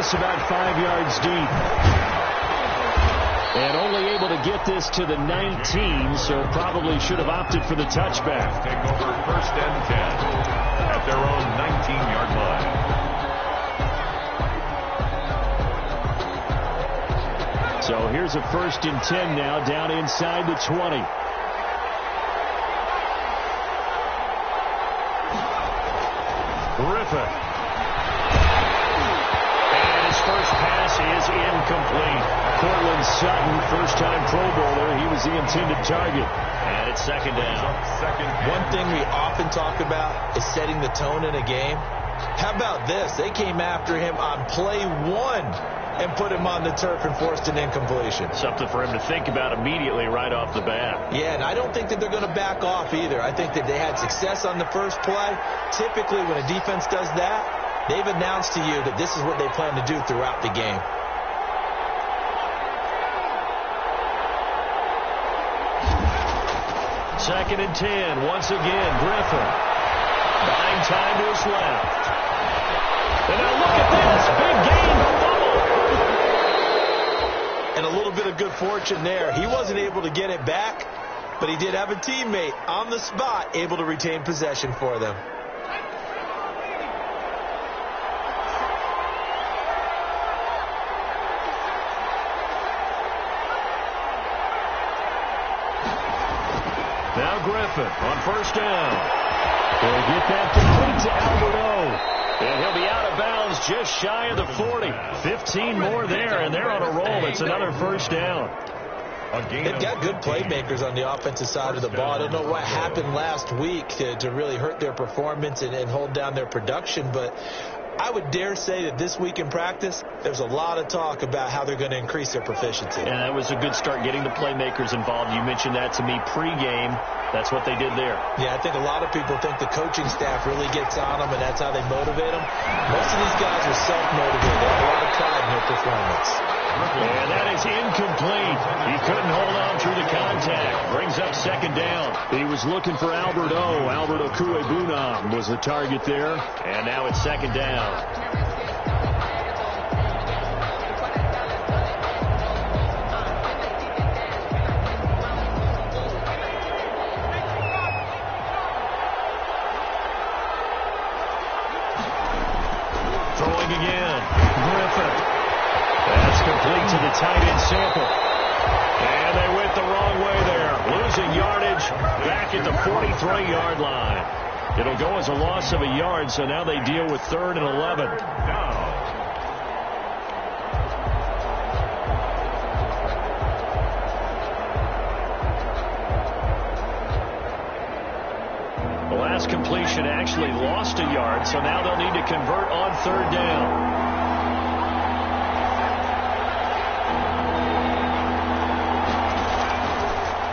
just about 5 yards deep. And only able to get this to the 19, so probably should have opted for the touchback. Take over 1st and 10 at their own 19-yard line. So here's a 1st and 10 now, down inside the 20. Griffin. And his first pass is incomplete. Cortland Sutton, first-time Pro Bowler. He was the intended target. And it's 2nd down. One thing we often talk about is setting the tone in a game. How about this? They came after him on play 1 and put him on the turf and forced an incompletion. Something for him to think about immediately right off the bat. Yeah, and I don't think that they're going to back off either. I think that they had success on the first play. Typically, when a defense does that, they've announced to you that this is what they plan to do throughout the game. Second and 10. Once again, Griffin. Buying time to his left. And now look at this. Big gain. Fumble. And a little bit of good fortune there. He wasn't able to get it back, but he did have a teammate on the spot able to retain possession for them. Now Griffin on 1st down. He'll get that complete to Alberto. And he'll be out of bounds just shy of the 40. 15 more there, and they're on a roll. It's another 1st down. They've got good playmakers on the offensive side of the ball. I don't know what happened last week to really hurt their performance and hold down their production, but I would dare say that this week in practice, there's a lot of talk about how they're going to increase their proficiency. And that was a good start getting the playmakers involved. You mentioned that to me pregame. That's what they did there. Yeah, I think a lot of people think the coaching staff really gets on them, and that's how they motivate them. Most of these guys are self-motivated. They have a lot of pride in their performance. And that is incomplete. He couldn't hold on through the contact. Brings up 2nd down. He was looking for Alberto. Alberto Kuebunam was the target there. And now it's 2nd down. Throwing again. Griffin. That's complete to the tight end Sample. And they went the wrong way there. Losing yardage back at the 43-yard line. It'll go as a loss of a yard, so now they deal with 3rd and 11. The last completion actually lost a yard, so now they'll need to convert on 3rd down.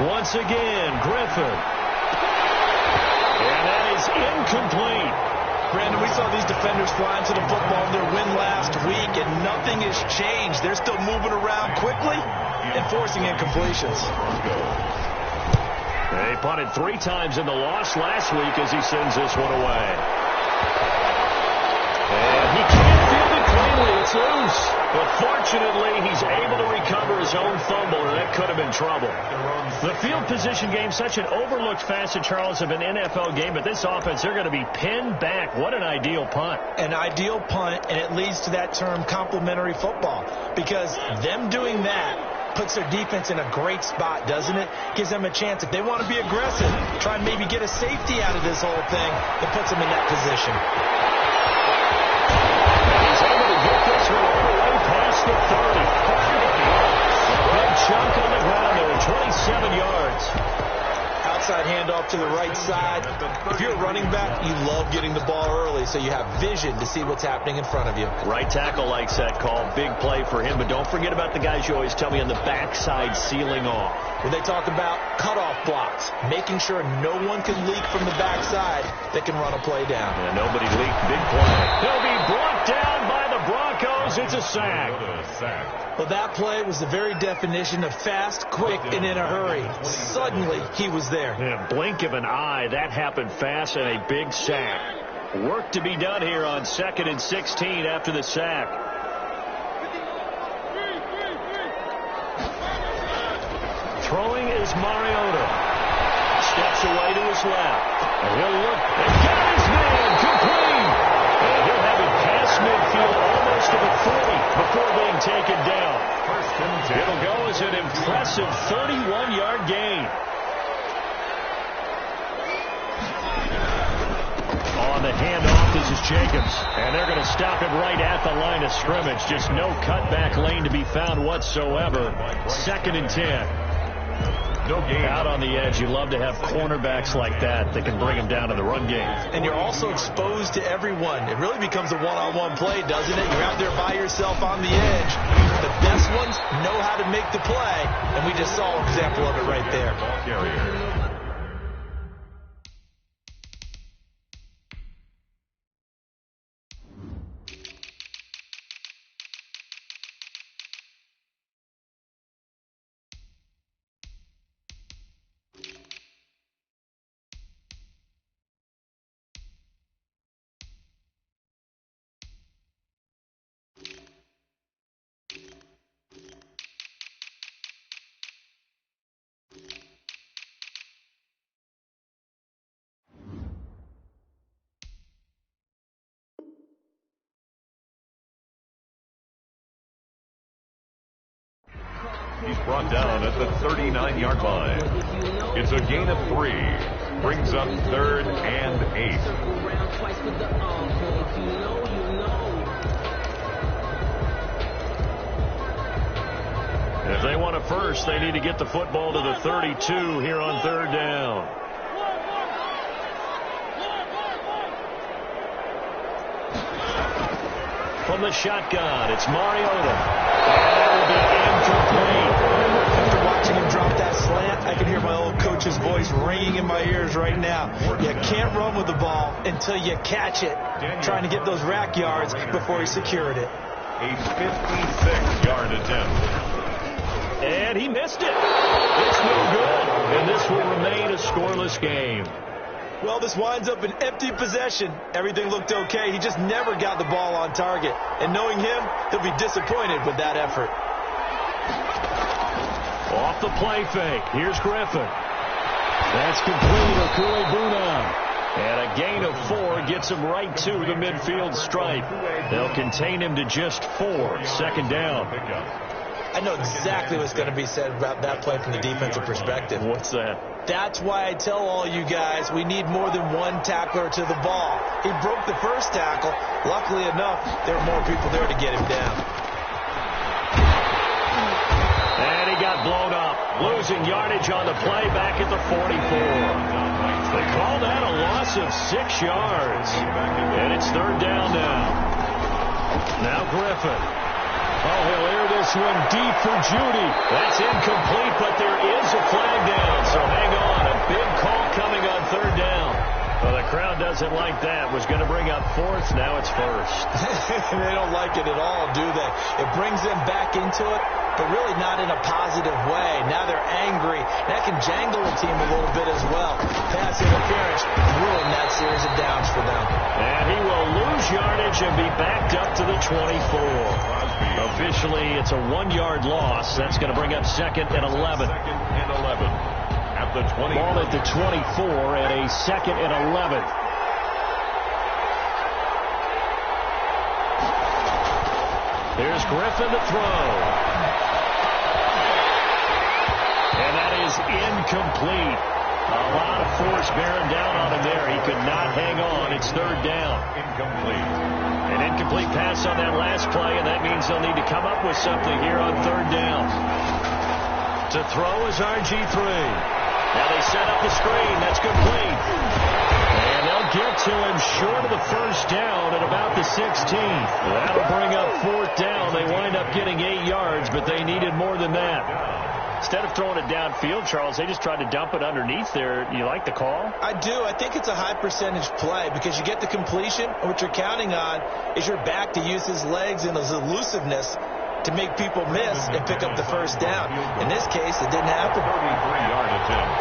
Once again, Griffin. And that is incomplete. Brandon, we saw these defenders flying to the football in their win last week, and nothing has changed. They're still moving around quickly and forcing incompletions. They punted 3 times in the loss last week as he sends this one away. And he can't field it cleanly. It's loose. But fortunately, he's able to recover his own fumble, and that could have been trouble. The field position game, such an overlooked facet, Charles, of an NFL game, but this offense, they're going to be pinned back. What an ideal punt. An ideal punt, and it leads to that term complementary football, because them doing that puts their defense in a great spot, doesn't it? Gives them a chance. If they want to be aggressive, try and maybe get a safety out of this whole thing, that puts them in that position. He's able to get this one all the way past the 30. A big chunk on the ground there, 27 yards. Outside handoff to the right side. If you're a running back, you love getting the ball early so you have vision to see what's happening in front of you. Right tackle likes that call. Big play for him, but don't forget about the guys you always tell me on the backside sealing off. When they talk about cutoff blocks, making sure no one can leak from the backside that can run a play down. And nobody leaked. Big play. He'll be brought down by the Broncos. It's a sack. Well, that play was the very definition of fast, quick, and in a hurry. Suddenly, he was there. Yeah, blink of an eye. That happened fast, and a big sack. Work to be done here on 2nd and 16 after the sack. is Mariota. Steps away to his left. And he'll look. And got his man complete. And he'll have it past midfield almost to the 40 before being taken down. It'll go as an impressive 31-yard gain. On the handoff, this is Jacobs. And they're going to stop him right at the line of scrimmage. Just no cutback lane to be found whatsoever. 2nd and 10. No gain. Out on the edge. You love to have cornerbacks like that can bring them down in the run game. And you're also exposed to everyone. It really becomes a one-on-one play, doesn't it? You're out there by yourself on the edge. The best ones know how to make the play, and we just saw an example of it right there. He's brought down at the 39-yard line. It's a gain of 3. Brings up 3rd and 8. If they want a first, they need to get the football to the 32 here on 3rd down. From the shotgun, it's Mariota. After watching him drop that slant, I can hear my old coach's voice ringing in my ears right now. You can't run with the ball until you catch it. Trying to get those rack yards before he secured it. A 56-yard attempt. And he missed it. It's no good. And this will remain a scoreless game. Well, this winds up an empty possession. Everything looked okay. He just never got the ball on target. And knowing him, he'll be disappointed with that effort. Off the play fake. Here's Griffin. That's complete. Okue-Buna. And a gain of 4 gets him right to the midfield stripe. They'll contain him to just 4. 2nd down. I know exactly what's going to be said about that play from the defensive perspective. What's that? That's why I tell all you guys we need more than one tackler to the ball. He broke the first tackle. Luckily enough, there were more people there to get him down. And he got blown up. Losing yardage on the play back at the 44. They call that a loss of 6 yards. And it's 3rd down now. Now Griffin. Oh, he'll air this one deep for Judy. That's incomplete, but there is a flag down. So hang on. A big call coming on 3rd down. Well, the crowd doesn't like that. Was going to bring up 4th. Now it's 1st. They don't like it at all, do they? It brings them back into it, but really not in a positive way. Now they're angry. That can jangle the team a little bit as well. Pass interference ruined that series of downs for them. And he will lose yardage and be backed up to the 24. Officially, it's a 1-yard loss. That's going to bring up 2nd and 11. 2nd and 11. At the 20. Ball at the 24 and a 2nd and 11. Here's Griffin to throw. And that is incomplete. A lot of force bearing down on him there. He could not hang on. It's 3rd down. Incomplete. An incomplete pass on that last play, and that means they'll need to come up with something here on 3rd down. To throw is RG3. Now they set up the screen. That's complete. And they'll get to him short of the 1st down at about the 16th. That'll bring up 4th down. They wind up getting 8 yards, but they needed more than that. Instead of throwing it downfield, Charles, they just tried to dump it underneath there. You like the call? I do. I think it's a high percentage play because you get the completion. And what you're counting on is your back to use his legs and his elusiveness to make people miss and pick up the 1st down. In this case, it didn't happen. 33-yard attempt.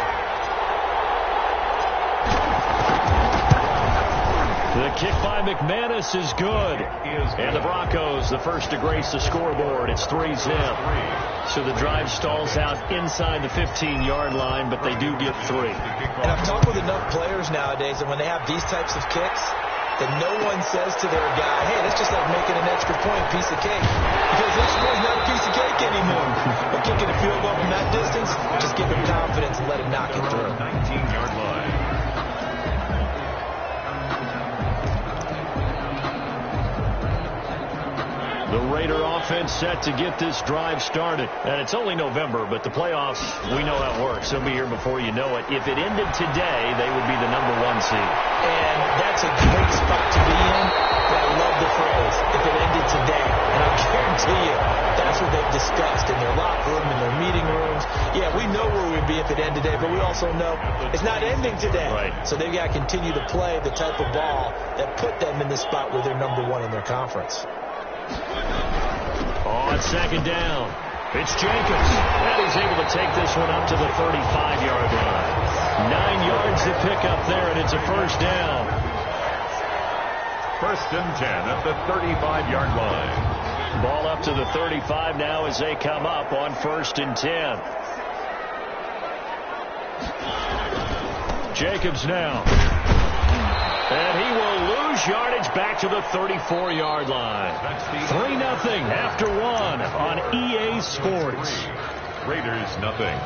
The kick by McManus is good. And the Broncos, the first to grace the scoreboard. It's 3-zip. So the drive stalls out inside the 15-yard line, but they do get 3. And I've talked with enough players nowadays, and when they have these types of kicks, that no one says to their guy, hey, that's just like making an extra point, piece of cake. Because this one's not a piece of cake anymore. But kicking a field goal from that distance, just give him confidence and let him knock it through. 19-yard line. The Raider offense set to get this drive started. And it's only November, but the playoffs, we know how it works. They'll be here before you know it. If it ended today, they would be the number 1 seed. And that's a great spot to be in. But I love the phrase, if it ended today. And I guarantee you, that's what they've discussed in their locker room, in their meeting rooms. Yeah, we know where we'd be if it ended today, but we also know it's not ending today. Right. So they've got to continue to play the type of ball that put them in the spot where they're number 1 in their conference. On second down, it's Jacobs. And he's able to take this one up to the 35-yard line. 9 yards to pick up there, and it's a first down. First and 10 at the 35-yard line. Ball up to the 35 now as they come up on first and 10. Jacobs now. And he will lose yardage back to the 34-yard line. 3-0 after 1 on EA Sports. Raiders nothing.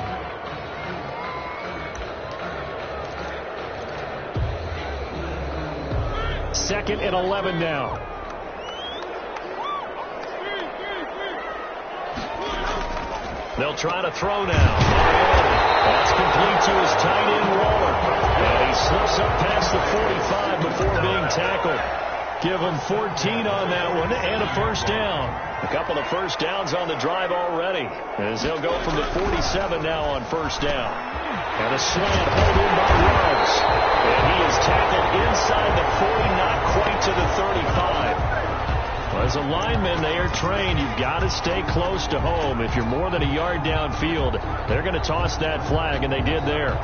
Second and 11 now. They'll try to throw now. That's complete to his tight end, Waller. And he slips up past the 45 before being tackled. Give him 14 on that one and a first down. A couple of first downs on the drive already, as they'll go from the 47 now on first down. And a slant held in by Ruggs. And he is tackled inside the 40, not quite to the 35. As a lineman, they are trained. You've got to stay close to home. If you're more than a yard downfield, they're going to toss that flag, and they did there.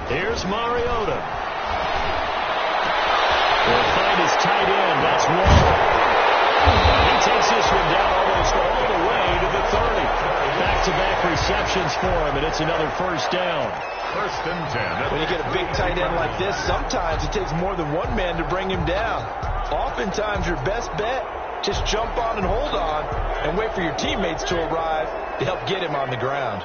Here's Mariota. He'll find his tight end. That's Waller. He takes this one down almost all the way to the 30. Back-to-back receptions for him, and it's another first down. First and 10. When you get a big tight end like this, sometimes it takes more than one man to bring him down. Oftentimes, your best bet, just jump on and hold on and wait for your teammates to arrive to help get him on the ground.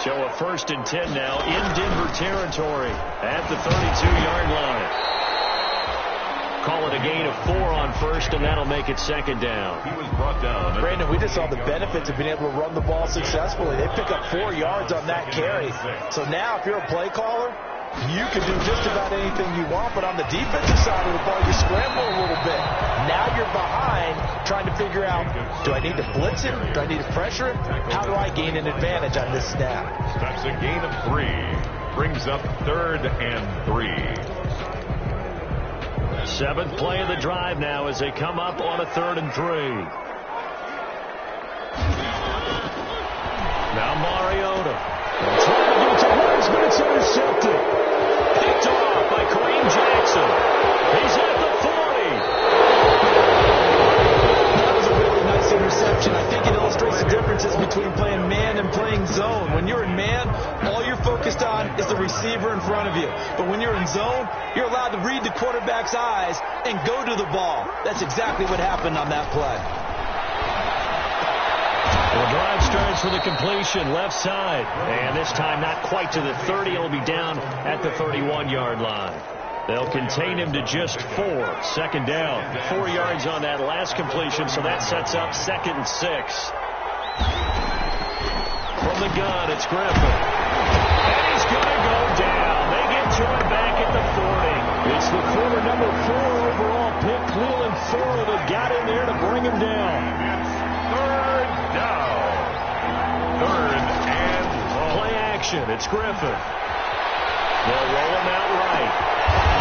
So a first and 10 now in Denver territory at the 32-yard line. Call it a gain of 4 on first, and that'll make it second down. He was brought down. Brandon, we just saw the benefits of being able to run the ball successfully. They pick up 4 yards on that carry. So now if you're a play caller, you can do just about anything you want, but on the defensive side of the ball, you scramble a little bit. Now you're behind trying to figure out, do I need to blitz him? Do I need to pressure him? How do I gain an advantage on this snap? That's a gain of 3. Brings up 3rd and 3. 7th play of the drive now as they come up on a 3rd and 3. Now Mariota. Trying to get to Ruggs, but it's intercepted. Picked off by Kareem Jackson. He's at the 40. That was a really nice interception. I think it illustrates the differences between playing man and playing zone. When you're in man, all you're focused on is the receiver in front of you. But when you're in zone, you're allowed to read the quarterback's eyes and go to the ball. That's exactly what happened on that play. The drive starts with a completion left side. And this time not quite to the 30. It'll be down at the 31-yard line. They'll contain him to just 4. Second down. 4 yards on that last completion, so that sets up 2nd and 6. From the gun, it's Griffin. And he's going to go down. They get joined back at the 40. It's the former number 4 overall pick, Cleveland Farrell, that got in there to bring him down. It's 3rd down. 3rd and motion. It's Griffin. They'll roll him out right.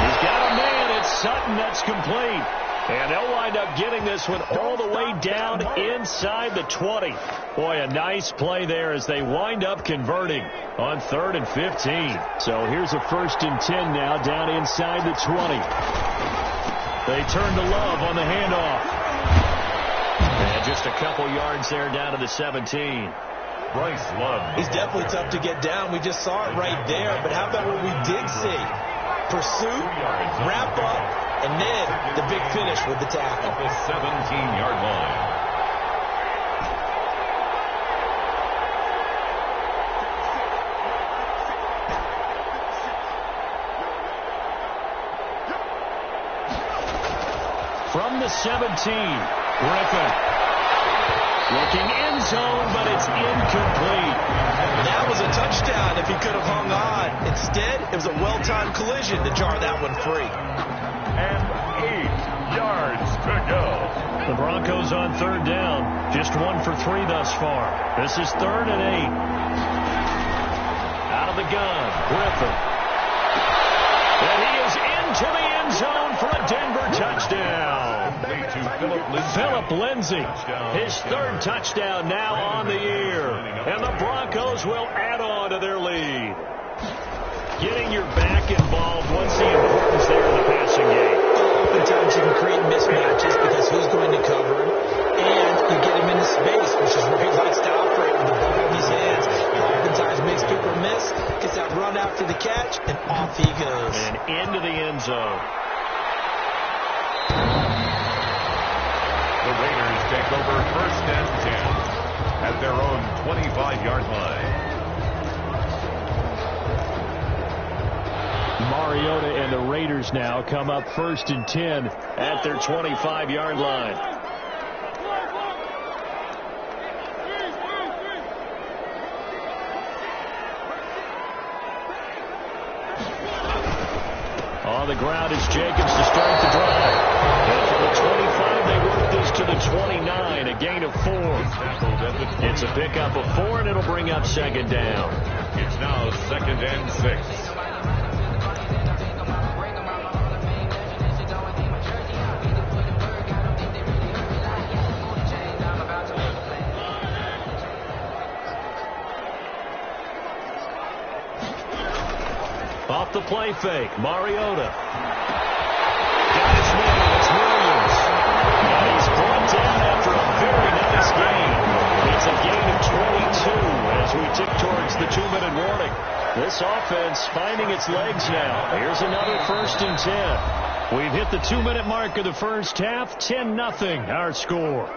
He's got a man. It's Sutton. That's complete. And they'll wind up getting this one all the way down inside the 20. Boy, a nice play there as they wind up converting on 3rd and 15. So here's a 1st and 10 now down inside the 20. They turn to Love on the handoff. And just a couple yards there down to the 17. Bryce Love. He's definitely tough to get down. We just saw it right there. But how about what we did see? Pursuit, wrap up, and then the big finish with the tackle. At the 17-yard line. From the 17, Griffin. Looking end zone, but it's incomplete. That was a touchdown if he could have hung on. Instead, it was a well-timed collision to jar that one free. And 8 yards to go. The Broncos on 3rd down. Just 1 for 3 thus far. This is 3rd and 8. Out of the gun, Griffin. And he is into the end zone for a Denver touchdown. Phillip Lindsay, his 3rd touchdown now on the year. And the Broncos will add on to their lead. Getting your back involved, what's the importance there in the passing game? Oftentimes you can create mismatches because who's going to cover him, and you get him into space, which is where he likes to operate with the ball in his hands. Oftentimes makes people miss, gets that run after the catch, and off he goes. And into the end zone. The Raiders take over 1st and 10 at their own 25-yard line. Mariota and the Raiders now come up 1st and 10 at their 25-yard line. On the ground is Jacobs to start the drive. And from the 25, they work this to the 29, a gain of 4. It's a pickup of 4, and it'll bring up 2nd down. It's now 2nd and 6. Off the play fake, Mariota. Got his man, it's Williams. And he's brought down after a very nice gain. It's a gain of 22 as we tick towards the 2-minute warning. This offense finding its legs now. Here's another 1st and 10. We've hit the 2-minute mark of the first half. 10-0 our score.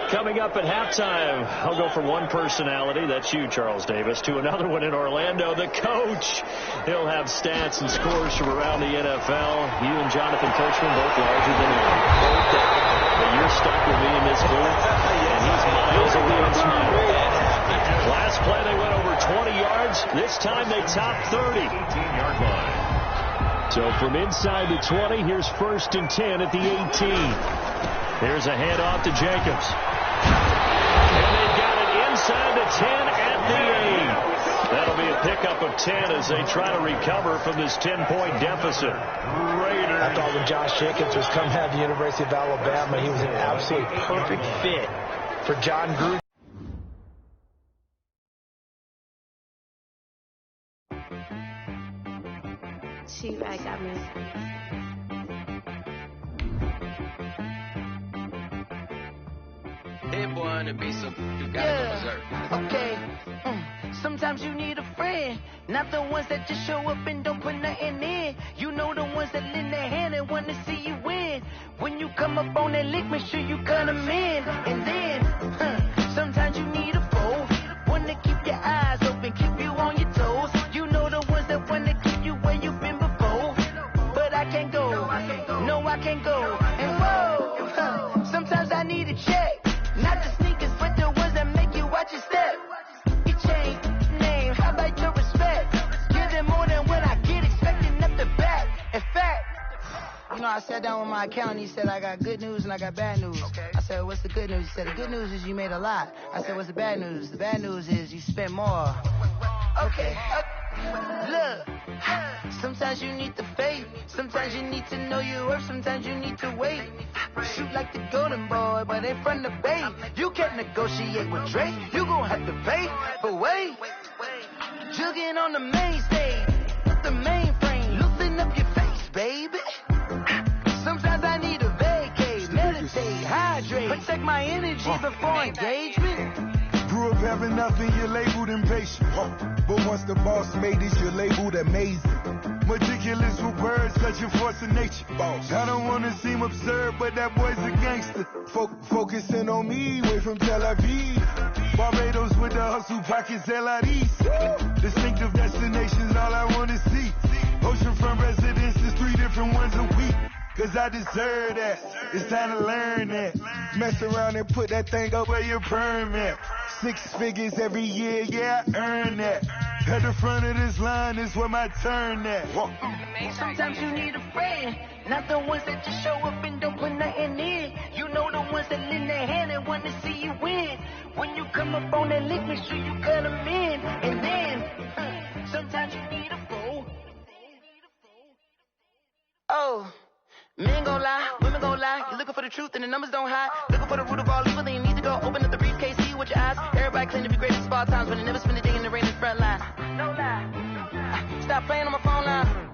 Coming up at halftime, I'll go from one personality, that's you, Charles Davis, to another one in Orlando, the coach. He'll have stats and scores from around the NFL. You and Jonathan Coachman, both larger than him. But you're stuck with me in this booth, and he's miles away and smiling. Last play, they went over 20 yards. This time, they topped 30. 18-yard line. So from inside the 20, here's 1st and 10 at the 18. Here's a handoff to Jacobs. And they've got it inside the 10 at the 8. That'll be a pickup of 10 as they try to recover from this 10-point deficit. Raiders. I thought when Josh Jacobs was coming out of the University of Alabama, he was an absolutely perfect fit for John Gruden. I got me. Hey boy, on the beat, so you gotta go berserk. Okay. Sometimes you need a friend, not the ones that just show up and don't put nothing in. You know the ones that lend their hand and want to see you win. When you come up on that lick, make sure you cut them in. And then, sometimes you need a foe, one to keep your eyes open, keep you on your toes. You know the ones that want to keep you where you've been before. But I can't go, no I can't go. And whoa, sometimes I need a check. Not the sneakers, but the ones that make you watch your step. Your chain, name, how about your respect? Give them more than what I get, expecting up the back. In fact, down with my accountant. He said, I got good news and I got bad news. Okay. I said, what's the good news? He said, the good news is you made a lot. I said, what's the bad news? The bad news is you spent more. Okay. Look, sometimes you need the faith. Sometimes you need to know your worth. Sometimes you need to wait. Shoot like the golden boy, but ain't from the bay. You can't negotiate with Drake. You gon' have to pay for wait. Jugging on the main stage, the mainframe, loosen up your face, baby. Sometimes I need a vacate, meditate, hydrate, protect my energy before engagement. Grew up having nothing, you're labeled impatient. But once the boss made it, you're labeled amazing. Meticulous with words, such a force of nature. I don't want to seem absurd, but that boy's a gangster. Focusing on me, way from Tel Aviv. Barbados with the hustle pockets, LREs. Distinctive destinations, all I want to see. Oceanfront residences, 3 different ones a week. Cause I deserve that, it's time to learn that. Mess around and put that thing up where your permit. 6 figures every year, yeah, I earn that. At the front of this line is where my turn at. Sometimes you need a friend, not the ones that just show up and don't put nothing in. You know the ones that lend their hand and want to see you win. When you come up on that lick, make sure you cut them in. And then, sometimes you need a fool. Oh. Men gon' lie, women gon' lie. You're looking for the truth and the numbers don't hide. Looking for the root of all evil, then you need to go open up the briefcase, see with your eyes. Everybody claim to be great at small times, but they never spend a day in the rain in the front line. No lie. Stop playing on my phone line.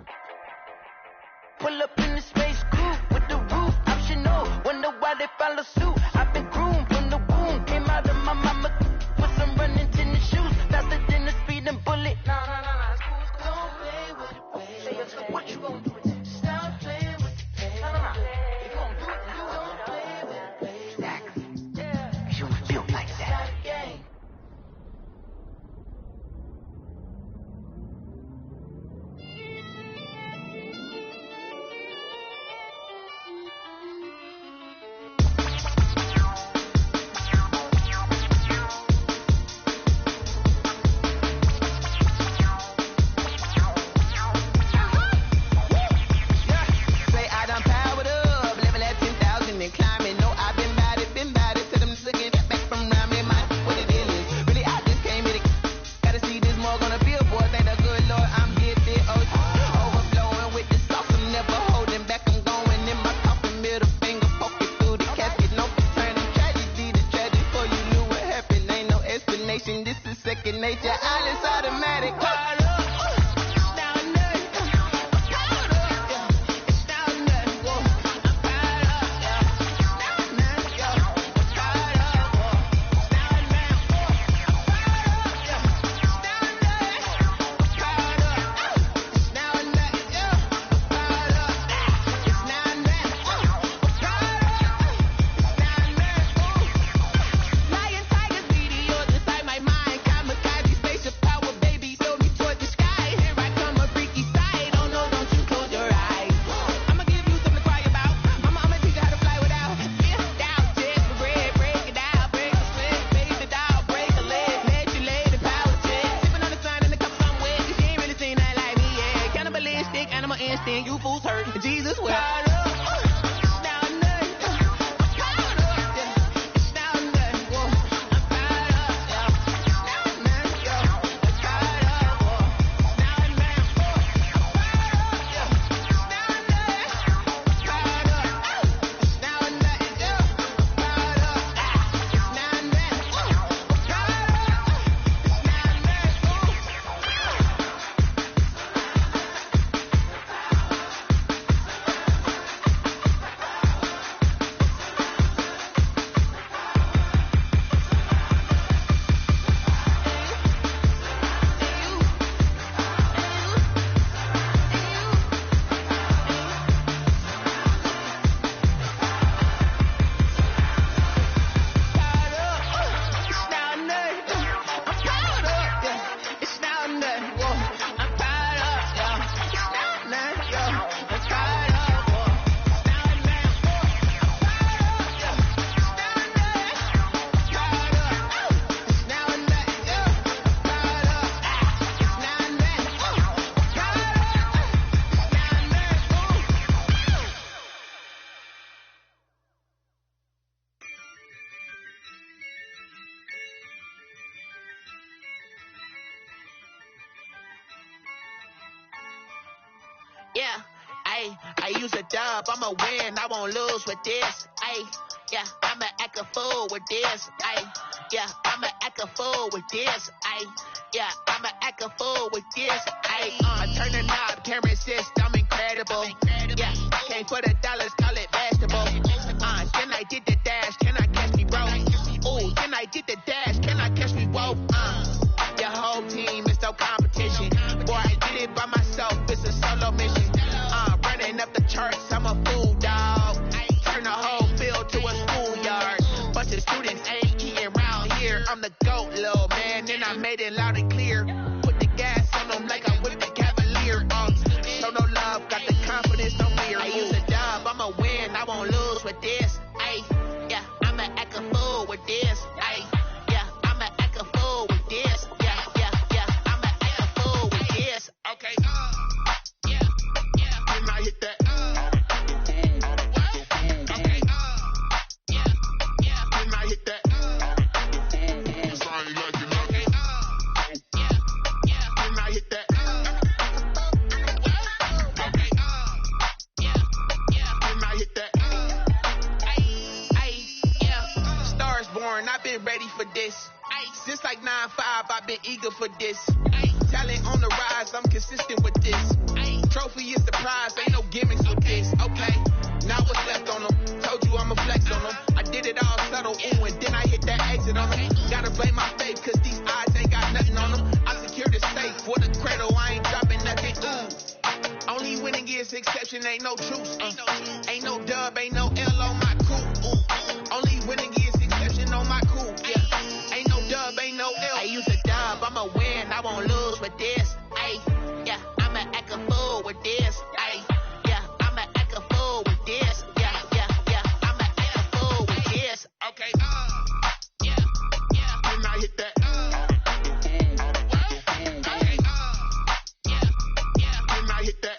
Pull up in the space coupe with the roof optional. Wonder why they follow suit. I've been groomed from the womb. Came out of my mama with some running tennis shoes. Faster than the speeding bullet. Nah. Don't play with it, baby. Say what you gon' do with it? Stop playing. If you don't do it, then you don't play with it, baby. Exactly. Yeah. You feel like that. Spaceship Ayy, I use a dub, I'ma win, I won't lose with this. Ayy, yeah, I'ma act a fool with this. Ayy, yeah, I'ma act a fool with this. Ayy, yeah, I'ma act a fool with this. Ayy, I turn the knob, camera assist, I'm incredible. Yeah, came for the dollars, call it basketball. Then I did the dash, can I catch me, bro? Ooh, then I did the dash, can I catch me, whoa? Your whole team is no competition. Boy, I did it by myself, it's a solo mission. Running up the charts, I'm a fool, dog. Turn the whole field to a schoolyard. Bunch of students ain't eating around here. I'm the GOAT, little man, and I made it loud and clear. Put the gas on them like I'm with the Cavalier. Show no love, got the confidence, no fear. I use a dub, I'ma win, I won't lose with this. Ay, yeah, I'ma act a fool with this. Ay, yeah, I'ma act a fool with this. Yeah, yeah, yeah, I'ma act a fool with this. Okay, yeah, yeah, then I hit that. Okay, yeah, yeah, then I hit that. I've been ready for this. Since like 9-5, I've been eager for this. Talent on the rise, I'm consistent with this. Trophy is the prize, ain't no gimmicks with this. Okay, now what's left on them? Told you I'ma flex on them. I did it all subtle, ooh, and then I hit that exit on them. Gotta blame my fate, cause these odds ain't got nothing on them. I secured the safe for the cradle, I ain't dropping nothing, ooh. Only winning is exception, ain't no truce. Ain't no dub, ain't no L on my coupe. Only winning is exception on my coupe. Yeah, ain't no dub, ain't no L. I use a dub, I'ma win, I won't lose with this. Ay, yeah, I'ma act a fool with this. Ay, yeah, I'ma act a fool with this. Yeah, yeah, yeah, I'ma act a fool with this. Okay, yeah, yeah, then I hit that. Okay, yeah, yeah, then I hit that.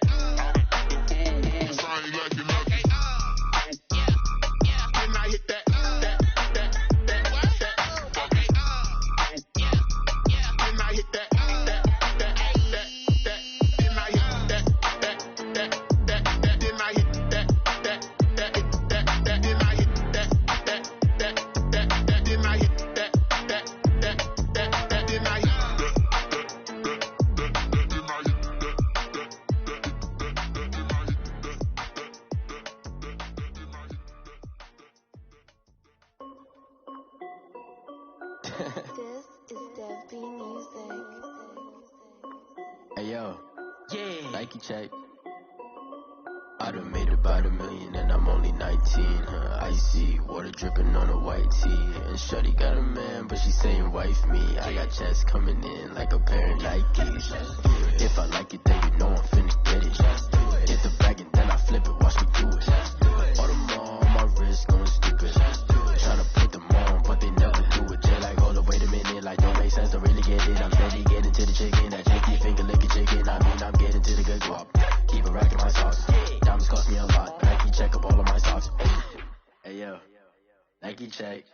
Hey yo, yeah, Nike check. I done made about $1 million and I'm only 19. Icy water dripping on a white tee. And shorty got a man, but she saying wife me. I got checks coming in like a pair of Nikes. If I like it, then you know I'm finna get it. Hit the bag and then I flip it, watch me do it. Audemars on my wrist, going stupid. Tryna put them on, but they never do it. They're like, hold up, wait a minute, like don't make sense, don't really get it. I'm steady getting to the chicken, that chicky finger licking chicken. I mean, I'm getting to the good guap. Keep it racking my socks. Diamonds cost me a lot. Nike check up all of my socks. Hey yo, Nike check.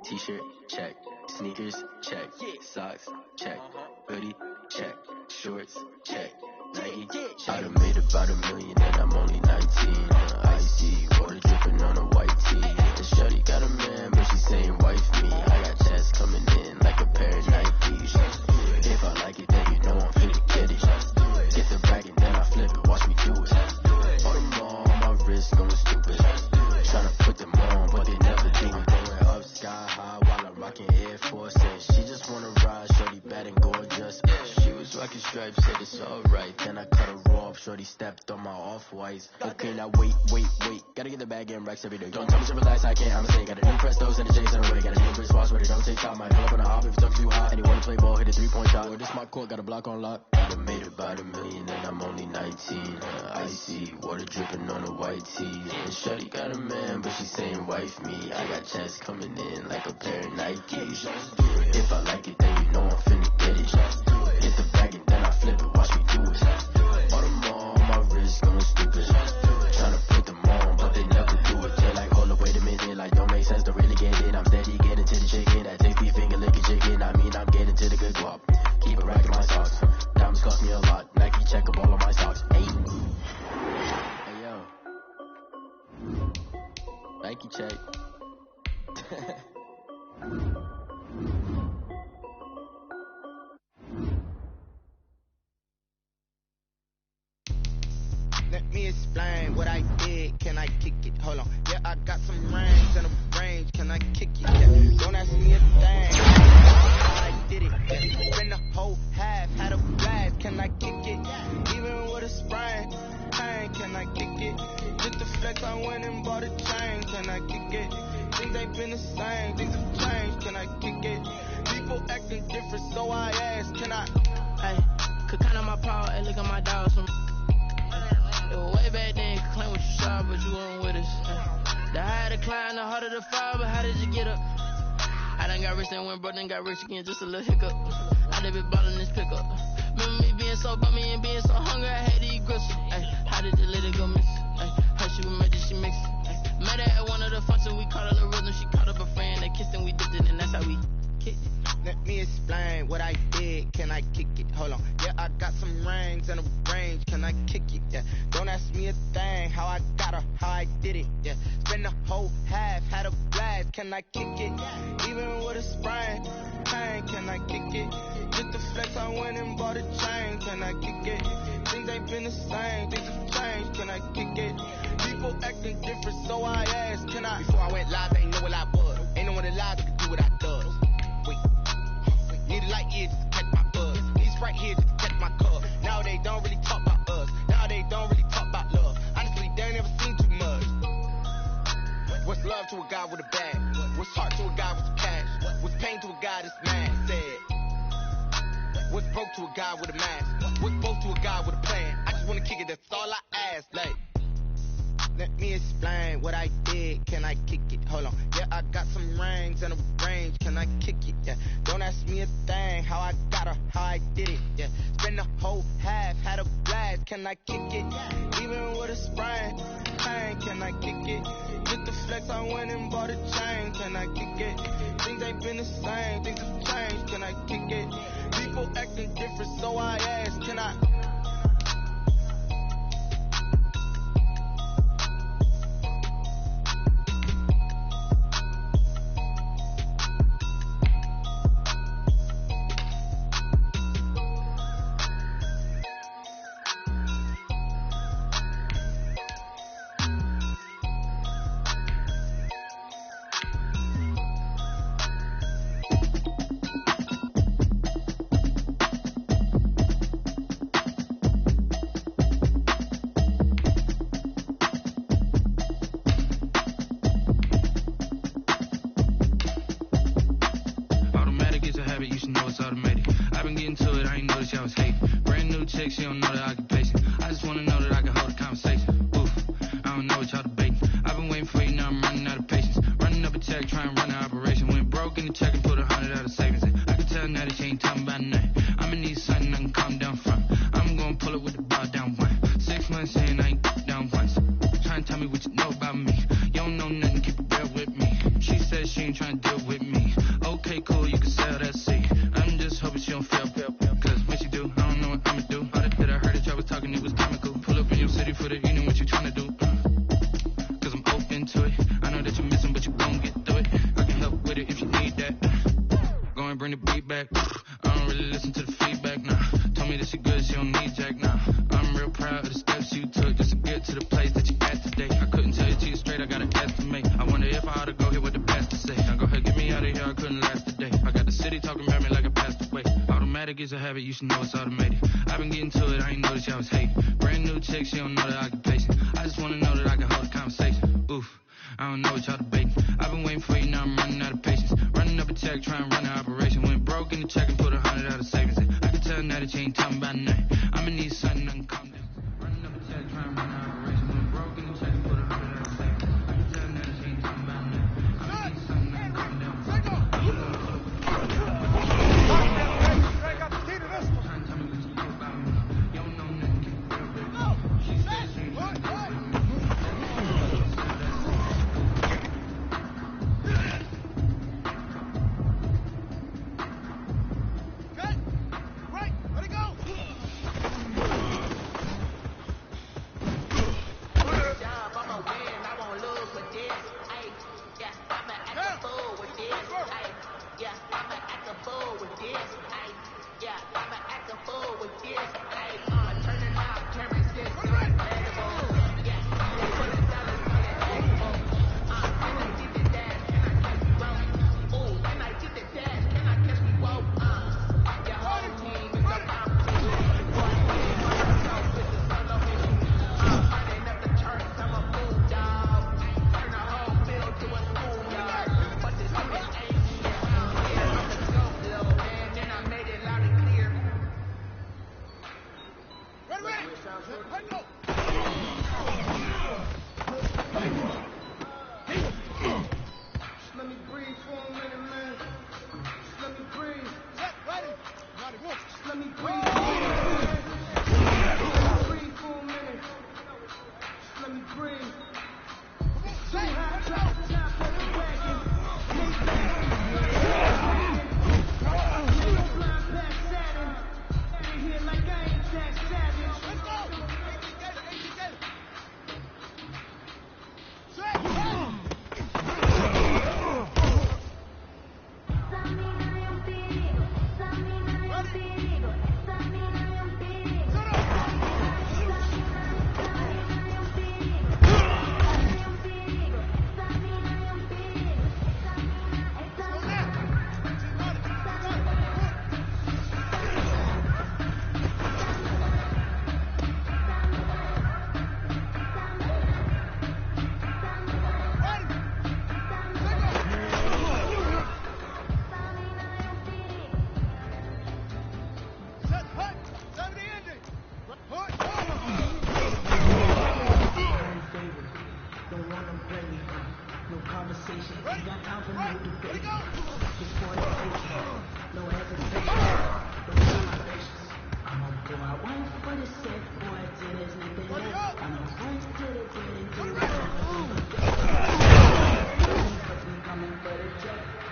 T-shirt check. Sneakers check. Socks check. Hoodie check. Shorts check. Nike check. I done made about $1 million and I'm only 19. Icy water dripping on a white tee. And shorty got a man, but she saying wife me. I got checks coming in like a pair of Nikes. If I like it, then you know I'm finna get it. Get the bag and then I flip it, watch me do it. Audemars on my wrist, going stupid. Tryna put them on, but they never do it. Going up sky high while I'm rocking Air Force. And she just wanna ride, shorty bad and gorgeous. She was rocking stripes, said it's alright. Then I cut her off, shorty stepped on my off-whites. Okay, now wait. Gotta get the bag and racks every day. Don't tell me to relax, I can't, I'ma say. Got a new Prestos and a J's in a way. Got a new wristwatch, but it don't take time. Might pull up on a hop if it's talking too hot. And you wanna play ball, hit a 3-point shot. Well, this my court, got a block on lock. I done made about $1 million and I'm only 19. Icy water dripping on a white tee. And shorty got a man, but she saying wife me. I got checks coming in like a pair of Nikes. If I like it, then you know I'm finna get it. Hit the bag and then I flip it, watch me do it. Audemars on my wrist, going stupid. Tryna put them on, but they never do it. They're like, hold up, wait a minute, like don't make sense, don't really get it. I'm steady getting to the chicken, that tasty finger licking chicken. I mean, I'm getting to the good guap. Keep it racking my socks. Diamonds cost me a lot. Nike check up all of my socks. Hey. check. Let me explain what I did. Can I kick it? Hold on. Yeah, I got some range and a range. Can I kick it? Yeah. Don't ask me a thing. I did it. Yeah. Spend the whole half, had a blast. Can I kick it? Even with a sprain, pain. Can I kick it? Just the flex, I went and bought a chain. Can I kick it? Things ain't been the same. Things have changed. Can I kick it? People acting different, so I ask. Can I? Hey, could count on my power. Hey, look at my dogs. Way back then, you claim what you saw, but you weren't with us. The higher the climb, the harder the fall, but how did you get up? I done got rich and went broke, then got rich again, just a little hiccup. I done been ballin' this pickup. Remember me being so bummy and being so hungry, I had to eat gristle. How did you let it go miss? How she was magic, she mixed it. Met her at one of the functions, we caught her the rhythm, she caught up a friend, they kissed and we dipped it, and that's how we kicked it. Let me explain what I did. Can I kick it? Hold on. Yeah, I got some rings and a range. Can I kick it? Yeah. Don't ask me a thing. How I got her, how I did it. Yeah. Spend the whole half, had a blast. Can I kick it? Even with a sprain, pain. Can I kick it? Just the flex, I went and bought a chain. Can I kick it? Things ain't been the same. Things have changed. Can I kick it? People acting different, so I asked. Can I? Before I went live, ain't know what I was. Ain't no one alive that could do what I does. Need a light here just to catch my buzz. Need Sprite here just to catch my cup. Now they don't really talk about us. Now they don't really talk about love. Honestly, they ain't never seen too much. What's love to a guy with a bag? What's heart to a guy with some cash? What's pain to a guy that's mad? Said. What's broke to a guy with a mask? What's both to a guy with a plan? I just wanna kick it, that's all I ask. Like, let me explain what I did. Can I kick it? Hold on. Yeah, I got some rings and a range. Can I kick it? Yeah. Don't ask me a thing. How I got her, how I did it. Yeah. Spend the whole half, had a blast. Can I kick it? Even with a sprain, pain. Can I kick it? Just the flex, I went and bought a chain. Can I kick it? Things ain't been the same. Things have changed. Can I kick it? People acting different, so I ask. Can I? conversation. We got time for no debate. Just for the patient. No hesitation. Don't try my patience. I'm on to my wife for the set. Boy, till there's nothing left. I'm on first to the dead and do it. Cause we coming for the check.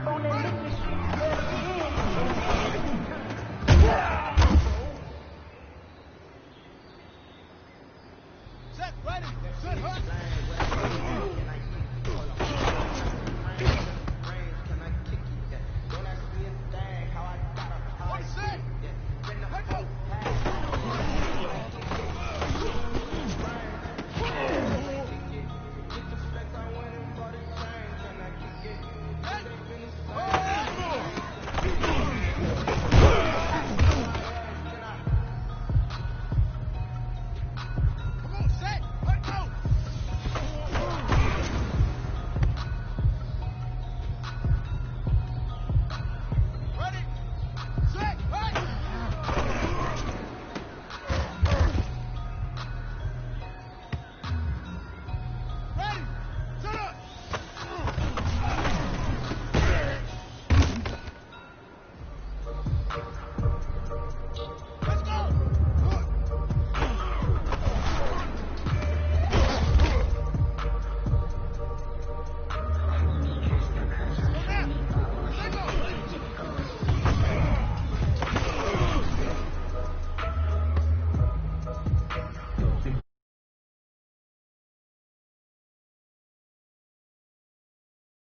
On that